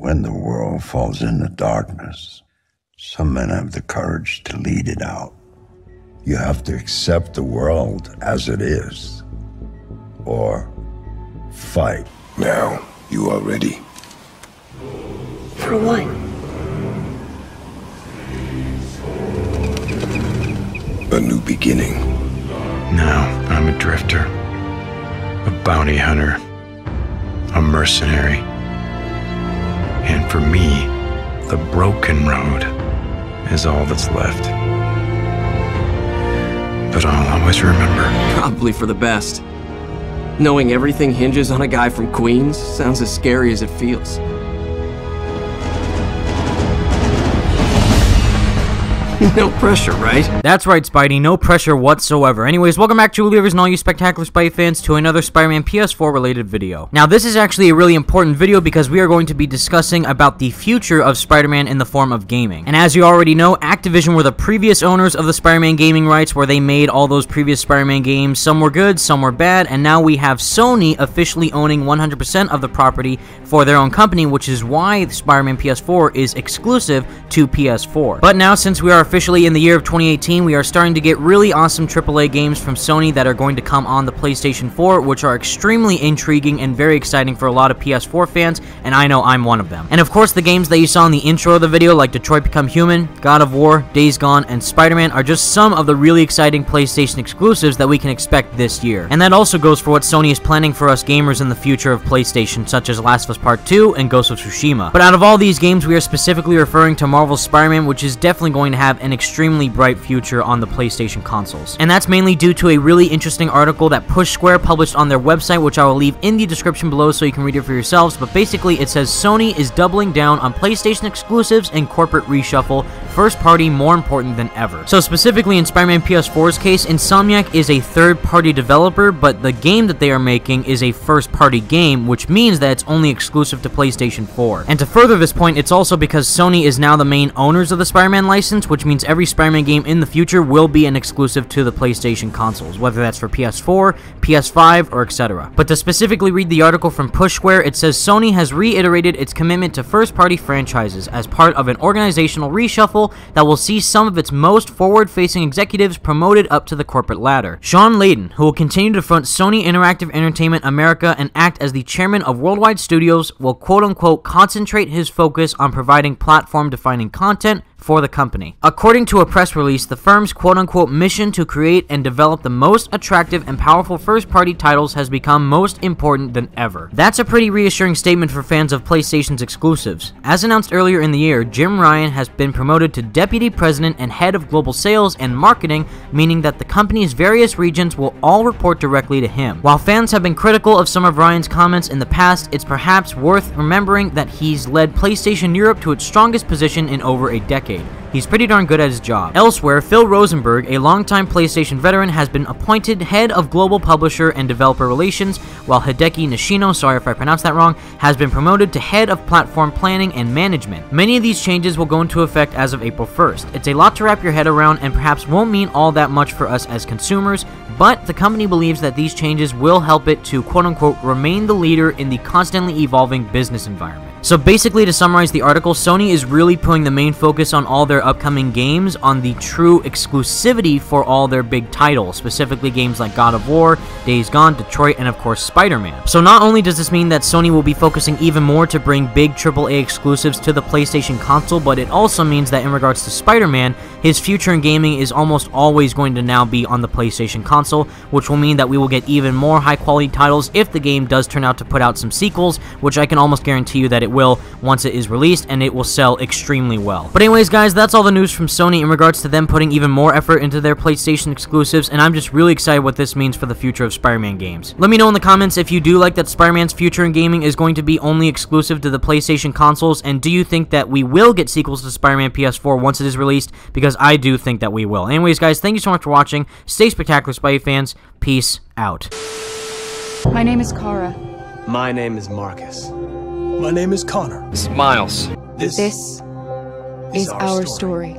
When the world falls into darkness, some men have the courage to lead it out. You have to accept the world as it is, or fight. Now, you are ready. For what? A new beginning. Now, I'm a drifter, a bounty hunter, a mercenary. And for me, the broken road is all that's left. But I'll always remember. Probably for the best. Knowing everything hinges on a guy from Queens sounds as scary as it feels. No pressure, right? That's right, Spidey. No pressure whatsoever. Anyways, welcome back, Julie and all you spectacular Spidey fans, to another Spider-Man PS4 related video. Now, this is actually a really important video because we are going to be discussing about the future of Spider-Man in the form of gaming. And as you already know, Activision were the previous owners of the Spider-Man gaming rights, where they made all those previous Spider-Man games. Some were good, some were bad, and now we have Sony officially owning 100% of the property for their own company, which is why Spider-Man PS4 is exclusive to PS4. But now, since we are officially in the year of 2018, we are starting to get really awesome AAA games from Sony that are going to come on the PlayStation 4, which are extremely intriguing and very exciting for a lot of PS4 fans, and I know I'm one of them. And of course, the games that you saw in the intro of the video, like Detroit Become Human, God of War, Days Gone, and Spider-Man, are just some of the really exciting PlayStation exclusives that we can expect this year. And that also goes for what Sony is planning for us gamers in the future of PlayStation, such as Last of Us Part 2 and Ghost of Tsushima. But out of all these games, we are specifically referring to Marvel's Spider-Man, which is definitely going to have an extremely bright future on the PlayStation consoles. And that's mainly due to a really interesting article that Push Square published on their website, which I will leave in the description below so you can read it for yourselves. But basically, it says Sony is doubling down on PlayStation exclusives and corporate reshuffle, first party more important than ever. So specifically in Spider-Man PS4's case, Insomniac is a third-party developer, but the game that they are making is a first-party game, which means that it's only exclusive to PlayStation 4. And to further this point, it's also because Sony is now the main owners of the Spider-Man license, which means every Spider-Man game in the future will be an exclusive to the PlayStation consoles, whether that's for PS4, PS5, or etc. But to specifically read the article from Push Square, it says Sony has reiterated its commitment to first-party franchises as part of an organizational reshuffle that will see some of its most forward-facing executives promoted up to the corporate ladder. Sean Layden, who will continue to front Sony Interactive Entertainment America and act as the chairman of Worldwide Studios, will quote-unquote concentrate his focus on providing platform-defining content for the company. According to a press release, the firm's quote-unquote mission to create and develop the most attractive and powerful first-party titles has become most important than ever. That's a pretty reassuring statement for fans of PlayStation's exclusives. As announced earlier in the year, Jim Ryan has been promoted to Deputy President and Head of Global Sales and Marketing, meaning that the company's various regions will all report directly to him. While fans have been critical of some of Ryan's comments in the past, it's perhaps worth remembering that he's led PlayStation Europe to its strongest position in over a decade. He's pretty darn good at his job. Elsewhere, Phil Rosenberg, a longtime PlayStation veteran, has been appointed head of global publisher and developer relations, while Hideki Nishino, sorry if I pronounced that wrong, has been promoted to head of platform planning and management. Many of these changes will go into effect as of April 1st. It's a lot to wrap your head around and perhaps won't mean all that much for us as consumers, but the company believes that these changes will help it to quote-unquote remain the leader in the constantly evolving business environment. So basically, to summarize the article, Sony is really putting the main focus on all their upcoming games on the true exclusivity for all their big titles, specifically games like God of War, Days Gone, Detroit, and of course Spider-Man. So not only does this mean that Sony will be focusing even more to bring big AAA exclusives to the PlayStation console, but it also means that in regards to Spider-Man, his future in gaming is almost always going to now be on the PlayStation console, which will mean that we will get even more high-quality titles if the game does turn out to put out some sequels, which I can almost guarantee you that it will once it is released, and it will sell extremely well. But anyways, guys, that's all the news from Sony in regards to them putting even more effort into their PlayStation exclusives, and I'm just really excited what this means for the future of Spider-Man games. Let me know in the comments if you do like that Spider-Man's future in gaming is going to be only exclusive to the PlayStation consoles, and do you think that we will get sequels to Spider-Man PS4 once it is released? Because I do think that we will. Anyways, guys, thank you so much for watching. Stay spectacular, Spidey fans. Peace out. My name is Kara. My name is Marcus. My name is Connor. This is Miles. This is our story.